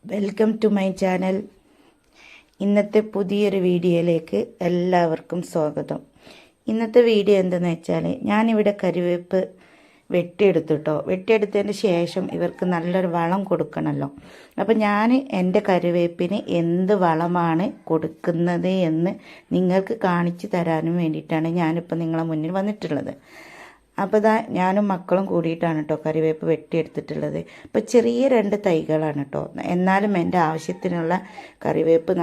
Welcome to my channel. ഇന്നത്തെ പുതിയൊരു വീഡിയോയിലേക്ക് എല്ലാവർക്കും സ്വാഗതം. ഇന്നത്തെ വീഡിയോ എന്തെന്ന് വെച്ചാൽ, ഞാനിവിടെ കറിവേപ്പ് വെട്ടിയെടുത്തതിന് ശേഷം ഇവർക്ക് നല്ലൊരു വളം കൊടുക്കണമല്ലോ. അപ്പോൾ ഞാൻ എൻ്റെ കറിവേപ്പിന് എന്ത് വളമാണ് കൊടുക്കുന്നത് എന്ന് നിങ്ങൾക്ക് കാണിച്ചു തരാനും വേണ്ടിയിട്ടാണ് ഞാനിപ്പോൾ നിങ്ങളെ മുന്നിൽ വന്നിട്ടുള്ളത്. അപ്പോൾ ഞാനും മക്കളും കൂടിയിട്ടാണ് കേട്ടോ കറിവേപ്പ് വെട്ടിയെടുത്തിട്ടുള്ളത്. ഇപ്പോൾ ചെറിയ 2 തൈകളാണ് കേട്ടോ. എന്നാലും എൻ്റെ ആവശ്യത്തിനുള്ള കറിവേപ്പില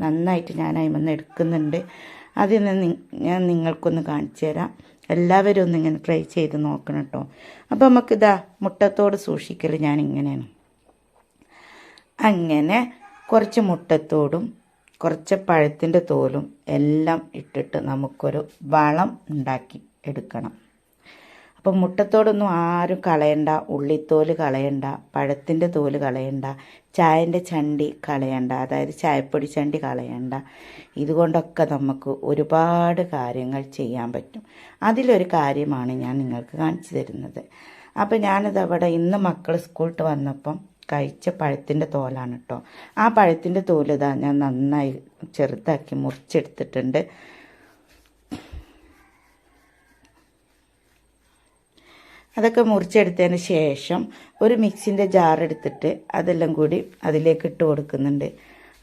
നന്നായിട്ട് ഞാൻ അതിൽ എടുക്കുന്നുണ്ട്. അതിൽ ഞാൻ നിങ്ങൾക്കൊന്ന് കാണിച്ചു തരാം. എല്ലാവരും ഒന്ന് ഇങ്ങനെ ട്രൈ ചെയ്ത് നോക്കണം കേട്ടോ. അപ്പോൾ നമുക്കിതാ മുട്ടത്തോട് സൂക്ഷിക്കൽ ഞാനിങ്ങനെയാണ്. അങ്ങനെ കുറച്ച് മുട്ടത്തോടും കുറച്ച് പഴത്തിൻ്റെ തോലും എല്ലാം ഇട്ടിട്ട് നമുക്കൊരു വളം ഉണ്ടാക്കി എടുക്കണം. അപ്പം മുട്ടത്തോടൊന്നും ആരും കളയണ്ട, ഉള്ളിത്തോല് കളയണ്ട, പഴത്തിൻ്റെ തോല് കളയണ്ട, ചായൻ്റെ ചണ്ടി കളയണ്ട, അതായത് ചായപ്പൊടി ചണ്ടി കളയണ്ട. ഇതുകൊണ്ടൊക്കെ നമുക്ക് ഒരുപാട് കാര്യങ്ങൾ ചെയ്യാൻ പറ്റും. അതിലൊരു കാര്യമാണ് ഞാൻ നിങ്ങൾക്ക് കാണിച്ചു തരുന്നത്. അപ്പോൾ ഞാനിതവിടെ ഇന്ന് മക്കൾ സ്കൂളിട്ട് വന്നപ്പം കഴിച്ച പഴത്തിൻ്റെ തോലാണ് കേട്ടോ. ആ പഴത്തിൻ്റെ തോല് ഞാൻ നന്നായി ചെറുതാക്കി മുറിച്ചെടുത്തിട്ടുണ്ട്. അതൊക്കെ മുറിച്ചെടുത്തതിന് ശേഷം ഒരു മിക്സിൻ്റെ ജാർ എടുത്തിട്ട് അതെല്ലാം കൂടി അതിലേക്ക് ഇട്ട് കൊടുക്കുന്നുണ്ട്.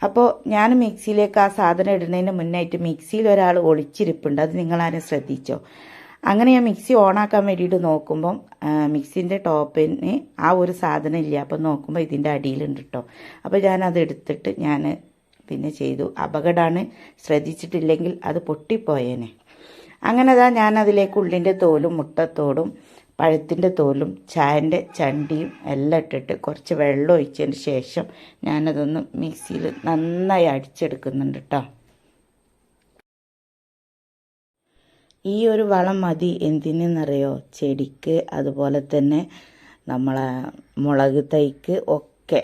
അപ്പോൾ ഞാൻ മിക്സിയിലേക്ക് ആ സാധനം ഇടുന്നതിന് മുന്നായിട്ട് മിക്സിയിൽ ഒരാൾ ഒളിച്ചിരിപ്പുണ്ട്. അത് നിങ്ങളാരും ശ്രദ്ധിച്ചോ? അങ്ങനെ ഞാൻ മിക്സി ഓണാക്കാൻ വേണ്ടിയിട്ട് നോക്കുമ്പം മിക്സിൻ്റെ ടോപ്പിന് ആ ഒരു സാധനം ഇല്ല. അപ്പോൾ നോക്കുമ്പോൾ ഇതിൻ്റെ അടിയിലുണ്ട് കേട്ടോ. അപ്പോൾ ഞാനത് എടുത്തിട്ട് പിന്നെ ചെയ്തു. അപകടമാണ്, ശ്രദ്ധിച്ചിട്ടില്ലെങ്കിൽ അത് പൊട്ടിപ്പോയേനെ. അങ്ങനെ ഞാനതിലേക്ക് ഉള്ളിൻ്റെ തോലും മുട്ടത്തോടും പഴത്തിൻ്റെ തോലും ചായൻ്റെ ചണ്ടിയും എല്ലാം ഇട്ടിട്ട് കുറച്ച് വെള്ളം ഒഴിച്ചതിന് ശേഷം ഞാനതൊന്ന് മിക്സിയിൽ നന്നായി അടിച്ചെടുക്കുന്നുണ്ട് കേട്ടോ. ഈ ഒരു വളം മതി എന്തിനെന്നറിയോ? ചെടിക്ക്, അതുപോലെ തന്നെ നമ്മളെ മുളക് തൈക്ക് ഒക്കെ.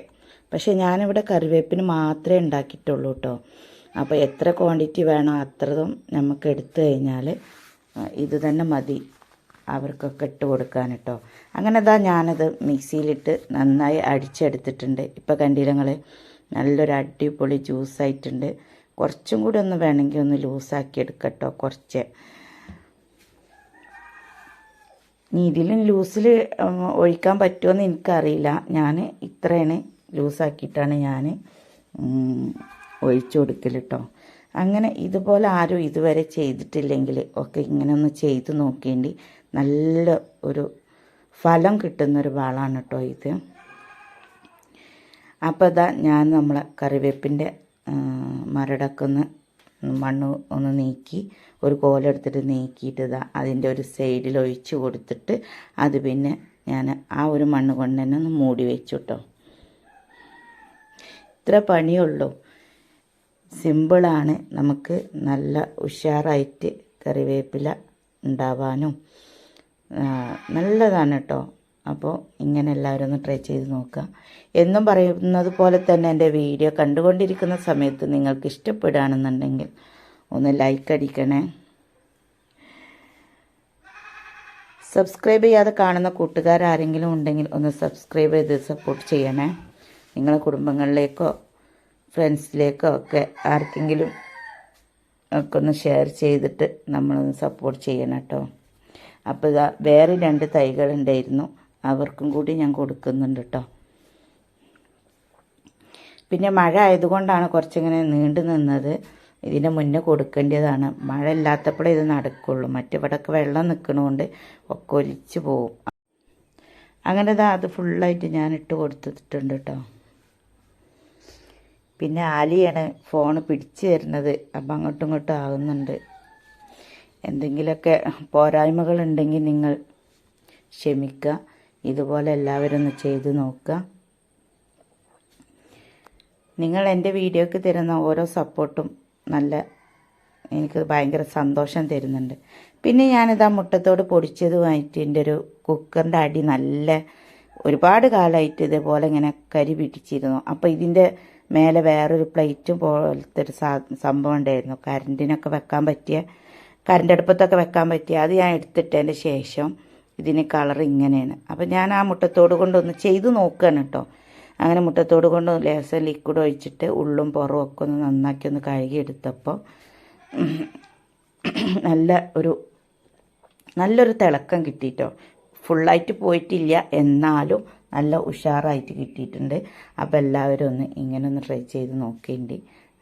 പക്ഷേ ഞാനിവിടെ കറിവേപ്പിന് മാത്രമേ ഉണ്ടാക്കിയിട്ടുള്ളൂ കേട്ടോ. അപ്പോൾ എത്ര ക്വാണ്ടിറ്റി വേണോ അത്രതും നമുക്ക് എടുത്തു കഴിഞ്ഞാൽ ഇത് തന്നെ മതി അവർക്കൊക്കെ ഇട്ട് കൊടുക്കാൻ കേട്ടോ. അങ്ങനെ ഞാനത് മിക്സിയിലിട്ട് നന്നായി അടിച്ചെടുത്തിട്ടുണ്ട്. ഇപ്പോൾ കണ്ടില്ലങ്ങൾ നല്ലൊരു അടിപൊളി ജ്യൂസായിട്ടുണ്ട്. കുറച്ചും കൂടി ഒന്ന് വേണമെങ്കിൽ ഒന്ന് ലൂസാക്കി എടുക്കട്ടോ. കുറച്ച് ഇതിലും ലൂസിൽ ഒഴിക്കാൻ പറ്റുമെന്ന് എനിക്കറിയില്ല. ഞാൻ ഇത്രയാണ് ലൂസാക്കിയിട്ടാണ് ഞാൻ ഒഴിച്ചു കൊടുക്കൽ കേട്ടോ. അങ്ങനെ ഇതുപോലെ ആരും ഇതുവരെ ചെയ്തിട്ടില്ലെങ്കിൽ ഒക്കെ ഇങ്ങനെ ഒന്ന് ചെയ്ത് നോക്കേണ്ടി നല്ല ഒരു ഫലം കിട്ടുന്നൊരു വളമാണ് കേട്ടോ ഇത്. അപ്പോൾ ഞാൻ നമ്മളെ കറിവേപ്പിൻ്റെ മരടക്കൊന്ന് മണ്ണ് ഒന്ന് നീക്കി ഒരു കോലെടുത്തിട്ട് നീക്കിയിട്ട് അതിൻ്റെ ഒരു സൈഡിൽ ഒഴിച്ച് കൊടുത്തിട്ട് അത് പിന്നെ ഞാൻ ആ ഒരു മണ്ണ് കൊണ്ട് തന്നെ ഒന്ന് മൂടി വെച്ചു കേട്ടോ. ഇത്ര പണിയുള്ളൂ, സിമ്പിളാണ്. നമുക്ക് നല്ല ഉഷാറായിട്ട് കറിവേപ്പില ഉണ്ടാവാനും നല്ലതാണ് കേട്ടോ. അപ്പോൾ ഇങ്ങനെ എല്ലാവരും ഒന്ന് ട്രൈ ചെയ്ത് നോക്കുക. എന്നും പറയുന്നത് പോലെ തന്നെ എൻ്റെ വീഡിയോ കണ്ടുകൊണ്ടിരിക്കുന്ന സമയത്ത് നിങ്ങൾക്ക് ഇഷ്ടപ്പെടുകയാണെന്നുണ്ടെങ്കിൽ ഒന്ന് ലൈക്ക് അടിക്കണേ. സബ്സ്ക്രൈബ് ചെയ്യാതെ കാണുന്ന കൂട്ടുകാരാരെങ്കിലും ഉണ്ടെങ്കിൽ ഒന്ന് സബ്സ്ക്രൈബ് ചെയ്ത് സപ്പോർട്ട് ചെയ്യണേ. നിങ്ങളുടെ കുടുംബങ്ങളിലേക്കോ ഫ്രണ്ട്സിലേക്കോ ഒക്കെ ആർക്കെങ്കിലും ഒക്കെ ഒന്ന് ഷെയർ ചെയ്തിട്ട് നമ്മളൊന്ന് സപ്പോർട്ട് ചെയ്യണം കേട്ടോ. അപ്പോൾ വേറെ 2 തൈകളുണ്ടായിരുന്നു, അവർക്കും കൂടി ഞാൻ കൊടുക്കുന്നുണ്ട് കേട്ടോ. പിന്നെ മഴ ആയതുകൊണ്ടാണ് കുറച്ചിങ്ങനെ നീണ്ടു നിന്നത്. ഇതിൻ്റെ മുന്നേ കൊടുക്കേണ്ടതാണ്. മഴ ഇല്ലാത്തപ്പോഴേ ഇത് നടക്കുള്ളൂ. മറ്റിവിടൊക്കെ വെള്ളം നിൽക്കണോണ്ട് ഒക്കെ ഒലിച്ച് പോവും. അങ്ങനെ അത് ഫുള്ളായിട്ട് ഞാൻ ഇട്ട് കൊടുത്തിട്ടുണ്ട് കേട്ടോ. പിന്നെ ആലിയാണ് ഫോണ് പിടിച്ചു തരുന്നത്. അപ്പം അങ്ങോട്ടും ഇങ്ങോട്ടും ആകുന്നുണ്ട്. എന്തെങ്കിലുമൊക്കെ പോരായ്മകളുണ്ടെങ്കിൽ നിങ്ങൾ ക്ഷമിക്കുക. ഇതുപോലെ എല്ലാവരും ഒന്ന് ചെയ്ത് നോക്കുക. നിങ്ങൾ എൻ്റെ വീഡിയോക്ക് തരുന്ന ഓരോ സപ്പോർട്ടും എനിക്ക് ഭയങ്കര സന്തോഷം തരുന്നുണ്ട്. പിന്നെ ഞാനിതാ മുട്ടത്തോട് പൊടിച്ചതുമായിട്ട് എൻ്റെ ഒരു കുക്കറിൻ്റെ അടി ഒരുപാട് കാലമായിട്ട് ഇതേപോലെ ഇങ്ങനെ കരി പിടിച്ചിരുന്നു. അപ്പോൾ ഇതിൻ്റെ മേലെ വേറൊരു പ്ലേറ്റും പോലത്തെ ഒരു സംഭവം ഉണ്ടായിരുന്നു, കറണ്ട് അടുപ്പത്തൊക്കെ വെക്കാൻ പറ്റിയ. അത് ഞാൻ എടുത്തിട്ടതിൻ്റെ ശേഷം ഇതിന് കളർ ഇങ്ങനെയാണ്. അപ്പോൾ ഞാൻ ആ മുട്ടത്തോട് കൊണ്ടൊന്ന് ചെയ്ത് നോക്കുകയാണ് കേട്ടോ. അങ്ങനെ മുട്ടത്തോട് കൊണ്ട് ലേശം ലിക്വിഡ് ഒഴിച്ചിട്ട് ഉള്ളും പുറവും ഒക്കെ ഒന്ന് നന്നാക്കി ഒന്ന് കഴുകിയെടുത്തപ്പോൾ നല്ലൊരു തിളക്കം കിട്ടിയിട്ടോ. ഫുള്ളായിട്ട് പോയിട്ടില്ല, എന്നാലും നല്ല ഉഷാറായിട്ട് കിട്ടിയിട്ടുണ്ട്. അപ്പോൾ എല്ലാവരും ഒന്ന് ഇങ്ങനെ ഒന്ന് ട്രൈ ചെയ്ത് നോക്കേണ്ടി,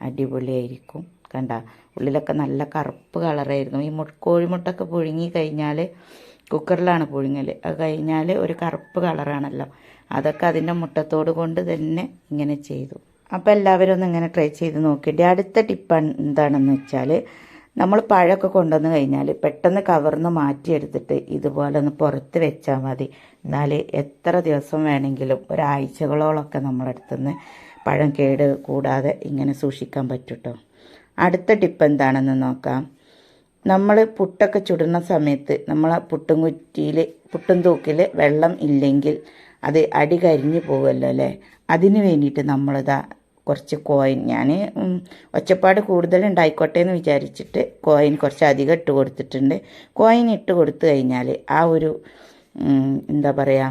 അടിപൊളിയായിരിക്കും. കണ്ട, ഉള്ളിലൊക്കെ നല്ല കറുപ്പ് കളറായിരുന്നു. ഈ കോഴിമുട്ടൊക്കെ പുഴുങ്ങി കഴിഞ്ഞാൽ, കുക്കറിലാണ് പുഴുങ്ങൽ, അത് കഴിഞ്ഞാൽ ഒരു കറുപ്പ് കളറാണല്ലോ, അതൊക്കെ അതിൻ്റെ മുട്ടത്തോട് കൊണ്ട് തന്നെ ഇങ്ങനെ ചെയ്തു. അപ്പോൾ എല്ലാവരും ഒന്ന് ഇങ്ങനെ ട്രൈ ചെയ്ത് നോക്കേണ്ടി. അടുത്ത ടിപ്പ് എന്താണെന്ന് വെച്ചാൽ, നമ്മൾ പഴമൊക്കെ കൊണ്ടുവന്ന് കഴിഞ്ഞാൽ പെട്ടെന്ന് കവർന്ന് മാറ്റിയെടുത്തിട്ട് ഇതുപോലെ ഒന്ന് പുറത്ത് വെച്ചാൽ മതി. എന്നാൽ എത്ര ദിവസം വേണമെങ്കിലും ഒരാഴ്ചകളോളമൊക്കെ നമ്മളടുത്തുനിന്ന് പഴം കേട് കൂടാതെ ഇങ്ങനെ സൂക്ഷിക്കാൻ പറ്റും കേട്ടോ. അടുത്ത ടിപ്പ് എന്താണെന്ന് നോക്കാം. നമ്മൾ പുട്ടൊക്കെ ചുടുന്ന സമയത്ത് നമ്മൾ പുട്ടും തൂക്കിൽ വെള്ളം ഇല്ലെങ്കിൽ അത് അടി കരിഞ്ഞു പോകുമല്ലോ അല്ലേ. അതിന് വേണ്ടിയിട്ട് നമ്മളിതാ കുറച്ച് കോയിൻ, ഞാൻ ഒച്ചപ്പാട് കൂടുതലുണ്ടായിക്കോട്ടെ എന്ന് വിചാരിച്ചിട്ട് കോയിൻ കുറച്ച് അധികം ഇട്ട് കൊടുത്തിട്ടുണ്ട്. കോയിൻ ഇട്ട് കൊടുത്തു കഴിഞ്ഞാൽ ആ ഒരു എന്താ പറയുക,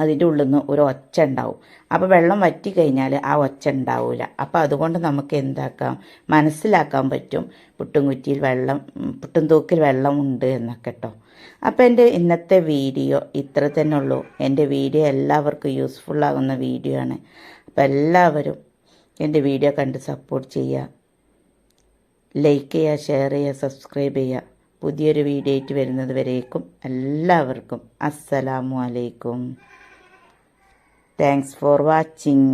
അതിൻ്റെ ഉള്ളിൽ നിന്ന് ഒരു ഒച്ച ഉണ്ടാവും. അപ്പോൾ വെള്ളം വറ്റി കഴിഞ്ഞാൽ ആ ഒച്ച ഉണ്ടാവില്ല. അപ്പോൾ അതുകൊണ്ട് നമുക്ക് എന്താക്കാം, മനസ്സിലാക്കാൻ പറ്റും പുട്ടും തൂക്കിൽ വെള്ളം ഉണ്ട് എന്നൊക്കെ കേട്ടോ. അപ്പോൾ എൻ്റെ ഇന്നത്തെ വീഡിയോ ഇത്ര തന്നെ ഉള്ളൂ. എൻ്റെ വീഡിയോ എല്ലാവർക്കും യൂസ്ഫുള്ളാകുന്ന വീഡിയോ ആണ്. അപ്പോൾ എല്ലാവരും എൻ്റെ വീഡിയോ കണ്ട് സപ്പോർട്ട് ചെയ്യുക, ലൈക്ക് ചെയ്യുക, ഷെയർ ചെയ്യുക, സബ്സ്ക്രൈബ് ചെയ്യുക. പുതിയൊരു വീഡിയോ ആയിട്ട് വരുന്നത് വരേക്കും എല്ലാവർക്കും അസ്സലാമു അലൈക്കും. Thanks for watching.